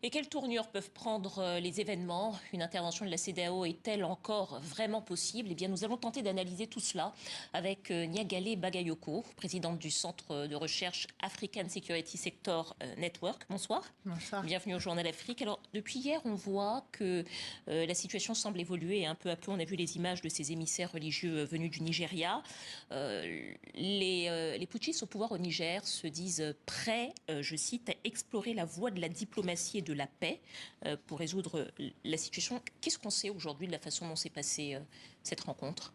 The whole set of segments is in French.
Et quelle tournure peuvent prendre les événements? Une intervention de la CEDEAO est-elle encore vraiment possible? Eh bien, nous allons tenter d'analyser tout cela avec Niagale Bagayoko, présidente du Centre de recherche African Security Sector Network. Bonsoir. Bonsoir. Bienvenue au Journal Afrique. Alors, depuis hier, on voit que la situation semble évoluer. Un peu à peu, on a vu les images de ces émissaires religieux venus du Nigeria. Les putschistes au pouvoir au Niger se disent prêts, je cite, à explorer la voie de la diplomatie et de la paix pour résoudre la situation. Qu'est-ce qu'on sait aujourd'hui de la façon dont s'est passée cette rencontre ?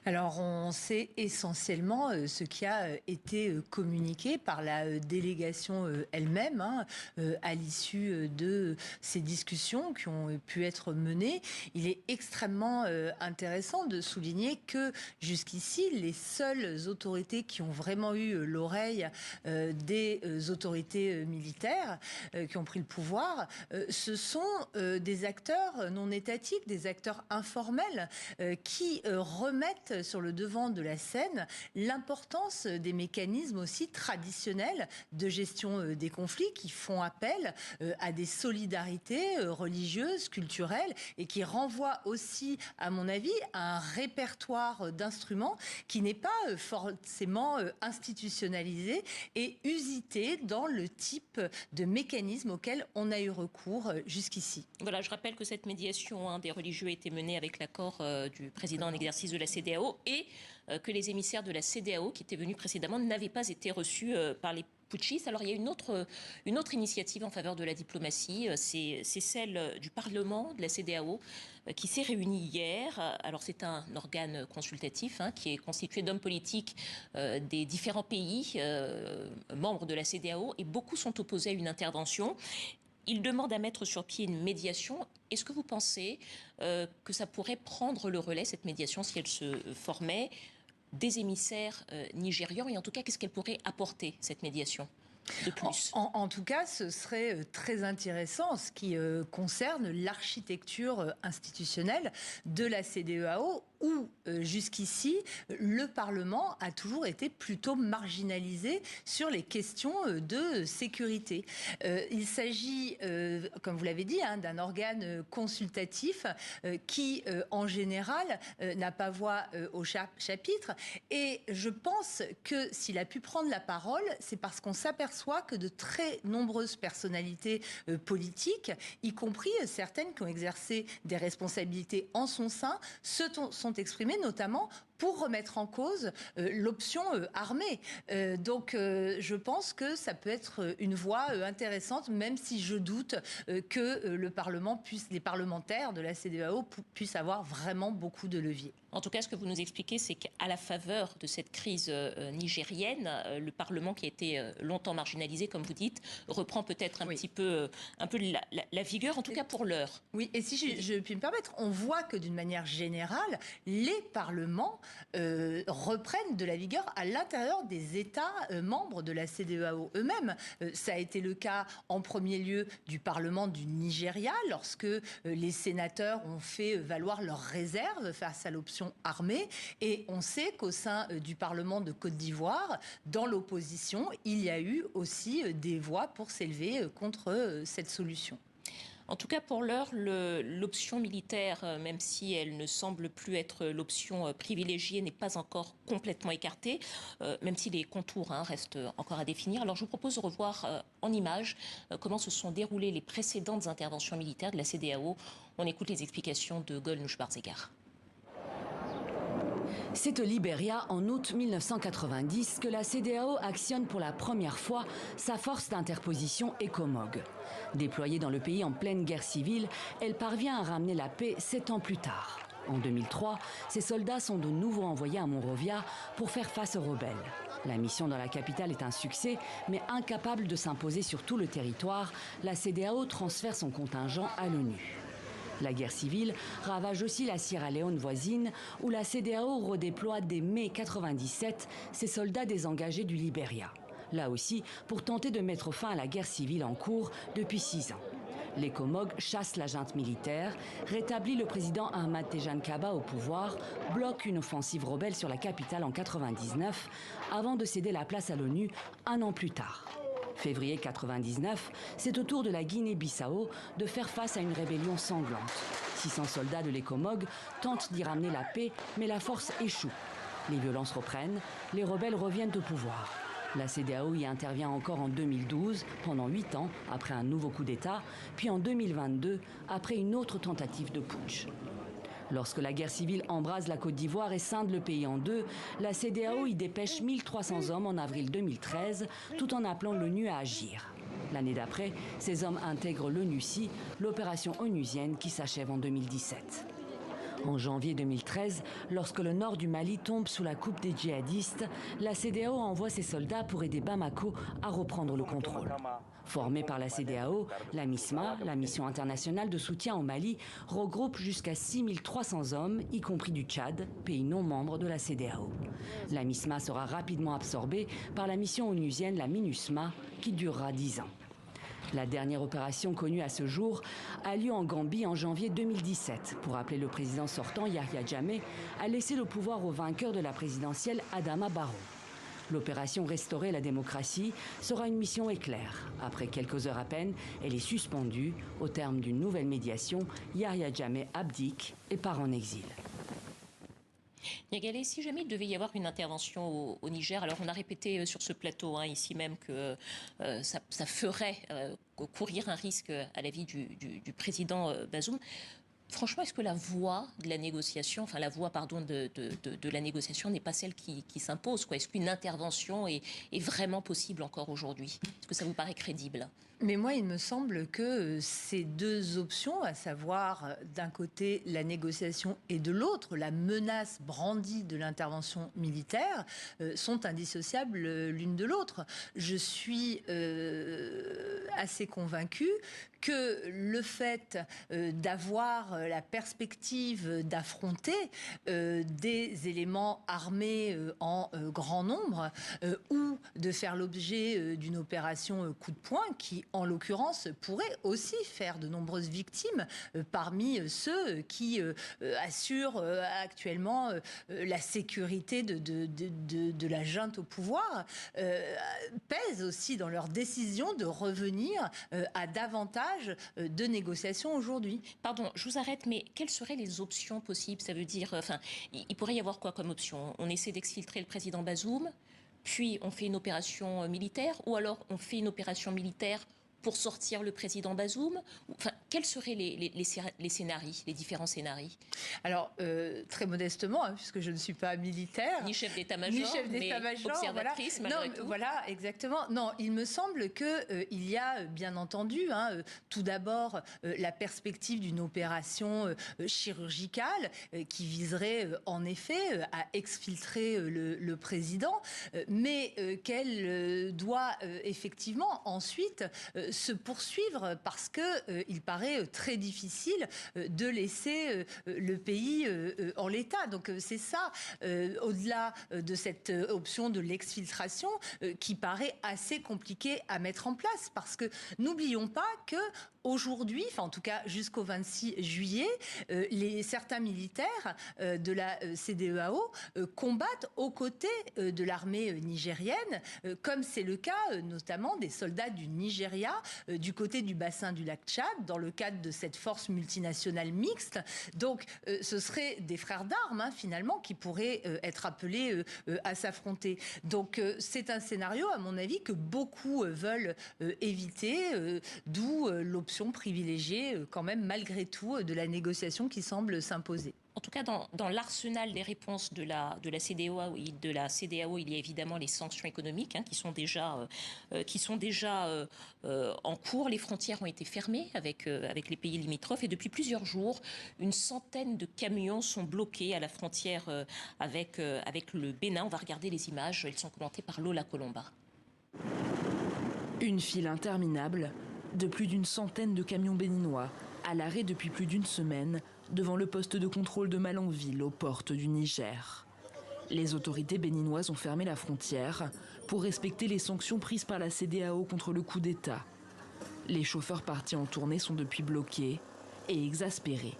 Alors, on sait essentiellement ce qui a été communiqué par la délégation elle-même à l'issue de ces discussions qui ont pu être menées. Il est extrêmement intéressant de souligner que jusqu'ici, les seules autorités qui ont vraiment eu l'oreille des autorités militaires qui ont pris le pouvoir, ce sont des acteurs non étatiques, des acteurs informels qui remettent sur le devant de la scène l'importance des mécanismes aussi traditionnels de gestion des conflits qui font appel à des solidarités religieuses, culturelles et qui renvoient aussi, à mon avis, à un répertoire d'instruments qui n'est pas forcément institutionnalisé et usité dans le type de mécanisme auquel on a eu recours jusqu'ici. Voilà, je rappelle que cette médiation des religieux a été menée avec l'accord du président en exercice de la CEDEAO et que les émissaires de la CEDEAO qui étaient venus précédemment n'avaient pas été reçus par les putschistes. Alors il y a une autre initiative en faveur de la diplomatie, c'est celle du Parlement de la CEDEAO qui s'est réuni hier. Alors c'est un organe consultatif qui est constitué d'hommes politiques des différents pays membres de la CEDEAO et beaucoup sont opposés à une intervention. Il demande à mettre sur pied une médiation. Est-ce que vous pensez que ça pourrait prendre le relais, cette médiation, si elle se formait, des émissaires nigérians? Et en tout cas, qu'est-ce qu'elle pourrait apporter, cette médiation de plus? En tout cas, ce serait très intéressant en ce qui concerne l'architecture institutionnelle de la CEDEAO où jusqu'ici, le Parlement a toujours été plutôt marginalisé sur les questions de sécurité. Il s'agit, comme vous l'avez dit, d'un organe consultatif qui, en général, n'a pas voix au chapitre. Et je pense que s'il a pu prendre la parole, c'est parce qu'on s'aperçoit que de très nombreuses personnalités politiques, y compris certaines qui ont exercé des responsabilités en son sein, sont exprimées notamment pour remettre en cause l'option armée. Donc je pense que ça peut être une voie intéressante, même si je doute que les parlementaires de la CEDEAO puissent avoir vraiment beaucoup de leviers. En tout cas, ce que vous nous expliquez, c'est qu'à la faveur de cette crise nigérienne, le Parlement, qui a été longtemps marginalisé, comme vous dites, reprend peut-être un petit peu la vigueur, en tout cas pour l'heure. Oui, et si je puis me permettre, on voit que d'une manière générale, les parlements reprennent de la vigueur à l'intérieur des États membres de la CEDEAO eux-mêmes. Ça a été le cas en premier lieu du Parlement du Nigeria, lorsque les sénateurs ont fait valoir leurs réserves face à l'option armée. Et on sait qu'au sein du Parlement de Côte d'Ivoire, dans l'opposition, il y a eu aussi des voix pour s'élever contre cette solution. En tout cas, pour l'heure, l'option militaire, même si elle ne semble plus être l'option privilégiée, n'est pas encore complètement écartée, même si les contours restent encore à définir. Alors, je vous propose de revoir en images comment se sont déroulées les précédentes interventions militaires de la CEDEAO. On écoute les explications de Golnouch Barzegar. C'est au Libéria, en août 1990, que la CEDEAO actionne pour la première fois sa force d'interposition ECOMOG. Déployée dans le pays en pleine guerre civile, elle parvient à ramener la paix 7 ans plus tard. En 2003, ses soldats sont de nouveau envoyés à Monrovia pour faire face aux rebelles. La mission dans la capitale est un succès, mais incapable de s'imposer sur tout le territoire, la CEDEAO transfère son contingent à l'ONU. La guerre civile ravage aussi la Sierra Leone voisine, où la CEDEAO redéploie dès mai 1997 ses soldats désengagés du Libéria. Là aussi, pour tenter de mettre fin à la guerre civile en cours depuis 6 ans. L'ECOMOG chasse la junte militaire, rétablit le président Ahmad Tejan Kaba au pouvoir, bloque une offensive rebelle sur la capitale en 1999, avant de céder la place à l'ONU un an plus tard. Février 99, c'est au tour de la Guinée-Bissau de faire face à une rébellion sanglante. 600 soldats de l'ECOMOG tentent d'y ramener la paix, mais la force échoue. Les violences reprennent, les rebelles reviennent au pouvoir. La CEDEAO y intervient encore en 2012, pendant 8 ans, après un nouveau coup d'État, puis en 2022, après une autre tentative de putsch. Lorsque la guerre civile embrase la Côte d'Ivoire et scinde le pays en deux, la CEDEAO y dépêche 1300 hommes en avril 2013, tout en appelant l'ONU à agir. L'année d'après, ces hommes intègrent l'ONUCI, l'opération onusienne qui s'achève en 2017. En janvier 2013, lorsque le nord du Mali tombe sous la coupe des djihadistes, la CEDEAO envoie ses soldats pour aider Bamako à reprendre le contrôle. Formée par la CEDEAO, la MISMA, la mission internationale de soutien au Mali, regroupe jusqu'à 6300 hommes, y compris du Tchad, pays non membre de la CEDEAO. La MISMA sera rapidement absorbée par la mission onusienne, la MINUSMA, qui durera 10 ans. La dernière opération connue à ce jour a lieu en Gambie en janvier 2017 pour appeler le président sortant Yahya Jammeh à laisser le pouvoir au vainqueur de la présidentielle Adama Barrow. L'opération Restaurer la démocratie sera une mission éclair. Après quelques heures à peine, elle est suspendue. Au terme d'une nouvelle médiation, Yahya Jammeh abdique et part en exil. Niagalé, si jamais il devait y avoir une intervention au Niger, alors on a répété sur ce plateau, ici même, que ça ferait courir un risque à la vie du président Bazoum. Franchement, est-ce que la voie de la négociation, de la négociation n'est pas celle qui s'impose, quoi? Est-ce qu'une intervention est vraiment possible encore aujourd'hui? Est-ce que ça vous paraît crédible? Mais moi, il me semble que ces deux options, à savoir d'un côté la négociation et de l'autre la menace brandie de l'intervention militaire, sont indissociables l'une de l'autre. Je suis assez convaincue que le fait d'avoir la perspective d'affronter des éléments armés en grand nombre ou de faire l'objet d'une opération coup de poing qui, en l'occurrence, pourrait aussi faire de nombreuses victimes parmi ceux qui assurent actuellement la sécurité de la junte au pouvoir, pèse aussi dans leur décision de revenir à davantage de négociations aujourd'hui. Pardon, je vous arrête, mais quelles seraient les options possibles? Ça veut dire, il pourrait y avoir quoi comme option? On essaie d'exfiltrer le président Bazoum, puis on fait une opération militaire, ou alors on fait une opération militaire pour sortir le président Bazoum? Quels seraient les scénarios, les différents scénarios? Alors, très modestement, puisque je ne suis pas militaire, ni chef d'état-major, mais observatrice, voilà. Malgré tout. Voilà, exactement. Non, il me semble qu'il y a, bien entendu, tout d'abord, la perspective d'une opération chirurgicale qui viserait, en effet, à exfiltrer le président, mais qu'elle doit effectivement ensuite se poursuivre parce qu'il paraît très difficile de laisser le pays en l'état. Donc c'est ça, au-delà de cette option de l'exfiltration, qui paraît assez compliquée à mettre en place. Parce que n'oublions pas que aujourd'hui, en tout cas jusqu'au 26 juillet, certains militaires de la CEDEAO combattent aux côtés de l'armée nigérienne, comme c'est le cas notamment des soldats du Nigeria, du côté du bassin du lac Tchad, dans le cadre de cette force multinationale mixte. Donc ce seraient des frères d'armes, finalement, qui pourraient être appelés à s'affronter. Donc c'est un scénario, à mon avis, que beaucoup veulent éviter, d'où l'option privilégiée, quand même, malgré tout, de la négociation qui semble s'imposer. En tout cas, dans l'arsenal des réponses de la CEDEAO, il y a évidemment les sanctions économiques qui sont déjà en cours. Les frontières ont été fermées avec les pays limitrophes et depuis plusieurs jours, une centaine de camions sont bloqués à la frontière avec le Bénin. On va regarder les images. Elles sont commentées par Lola Colomba. Une file interminable de plus d'une centaine de camions béninois à l'arrêt depuis plus d'une semaine devant le poste de contrôle de Malanville aux portes du Niger. Les autorités béninoises ont fermé la frontière pour respecter les sanctions prises par la CEDEAO contre le coup d'État. Les chauffeurs partis en tournée sont depuis bloqués et exaspérés.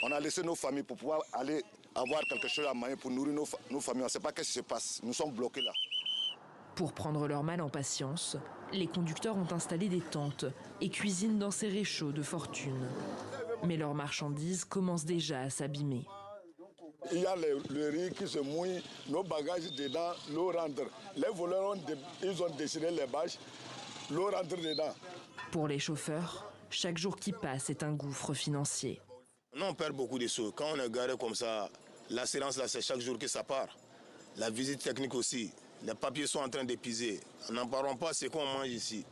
On a laissé nos familles pour pouvoir aller avoir quelque chose à manger pour nourrir nos familles. On ne sait pas ce qui se passe. Nous sommes bloqués là. Pour prendre leur mal en patience, les conducteurs ont installé des tentes et cuisinent dans ces réchauds de fortune. Mais leurs marchandises commencent déjà à s'abîmer. Il y a le riz qui se mouille, nos bagages dedans, l'eau rentre. Les voleurs, ils ont déchiré les bâches, l'eau rentre dedans. Pour les chauffeurs, chaque jour qui passe est un gouffre financier. Nous, on perd beaucoup de choses. Quand on est garé comme ça, l'assurance, là, c'est chaque jour que ça part. La visite technique aussi. Les papiers sont en train d'épuiser. N'en parlons pas, c'est qu'on mange ici.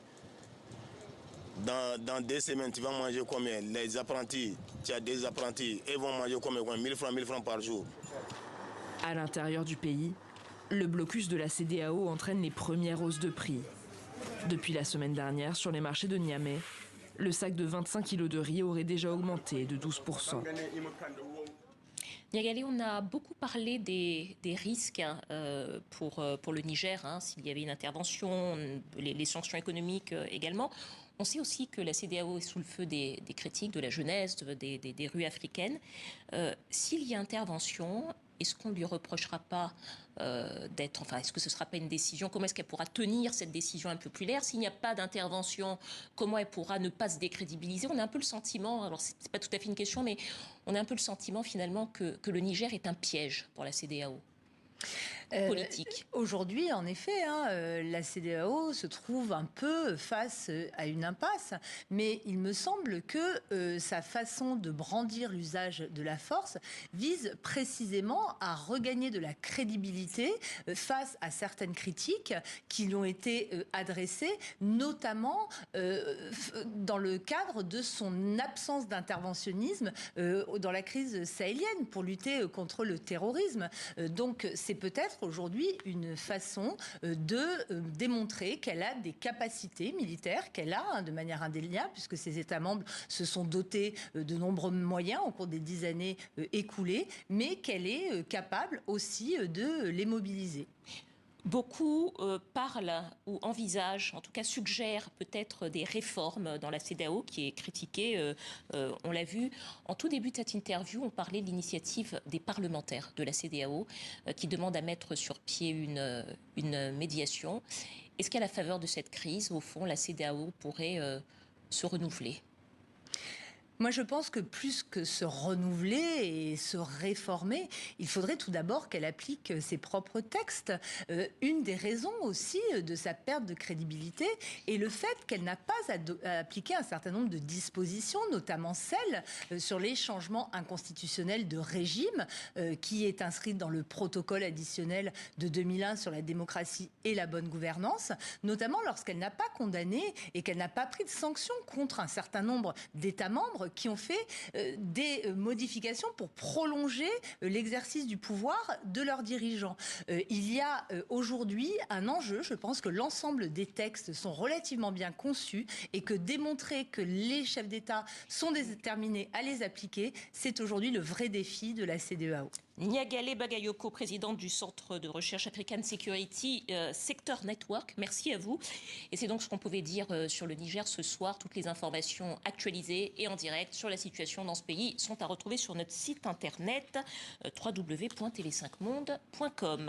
Dans 2 semaines, tu vas manger combien? Les apprentis, tu as des apprentis, ils vont manger combien? 1000 francs par jour. À l'intérieur du pays, le blocus de la CEDEAO entraîne les premières hausses de prix. Depuis la semaine dernière, sur les marchés de Niamey, le sac de 25 kg de riz aurait déjà augmenté de 12%. Niagalé, on a beaucoup parlé des risques pour le Niger, s'il y avait une intervention, les sanctions économiques également. On sait aussi que la CEDEAO est sous le feu des critiques de la jeunesse, des rues africaines. S'il y a intervention, est-ce qu'on ne lui reprochera pas est-ce que ce ne sera pas une décision? Comment est-ce qu'elle pourra tenir cette décision impopulaire? S'il n'y a pas d'intervention, comment elle pourra ne pas se décrédibiliser? On a un peu le sentiment, alors c'est pas tout à fait une question, mais on a un peu le sentiment finalement que le Niger est un piège pour la CEDEAO. Politique. Aujourd'hui, en effet, la CEDEAO se trouve un peu face à une impasse, mais il me semble que sa façon de brandir l'usage de la force vise précisément à regagner de la crédibilité face à certaines critiques qui lui ont été adressées, notamment dans le cadre de son absence d'interventionnisme dans la crise sahélienne pour lutter contre le terrorisme. Donc c'est peut-être aujourd'hui une façon de démontrer qu'elle a des capacités militaires, qu'elle a de manière indéniable, puisque ses États membres se sont dotés de nombreux moyens au cours des 10 années écoulées, mais qu'elle est capable aussi de les mobiliser. Beaucoup parlent ou envisagent, en tout cas suggèrent peut-être des réformes dans la CEDEAO qui est critiquée, on l'a vu. En tout début de cette interview, on parlait de l'initiative des parlementaires de la CEDEAO qui demandent à mettre sur pied une médiation. Est-ce qu'à la faveur de cette crise, au fond, la CEDEAO pourrait se renouveler ? Moi, je pense que plus que se renouveler et se réformer, il faudrait tout d'abord qu'elle applique ses propres textes. Une des raisons aussi de sa perte de crédibilité est le fait qu'elle n'a pas appliqué un certain nombre de dispositions, notamment celle sur les changements inconstitutionnels de régime, qui est inscrite dans le protocole additionnel de 2001 sur la démocratie et la bonne gouvernance, notamment lorsqu'elle n'a pas condamné et qu'elle n'a pas pris de sanctions contre un certain nombre d'États membres qui ont fait des modifications pour prolonger l'exercice du pouvoir de leurs dirigeants. Il y a aujourd'hui un enjeu, je pense que l'ensemble des textes sont relativement bien conçus et que démontrer que les chefs d'État sont déterminés à les appliquer, c'est aujourd'hui le vrai défi de la CEDEAO. Niagalé Bagayoko, présidente du Centre de recherche African Security Sector Network, merci à vous. Et c'est donc ce qu'on pouvait dire sur le Niger ce soir. Toutes les informations actualisées et en direct sur la situation dans ce pays sont à retrouver sur notre site internet www.tele5monde.com.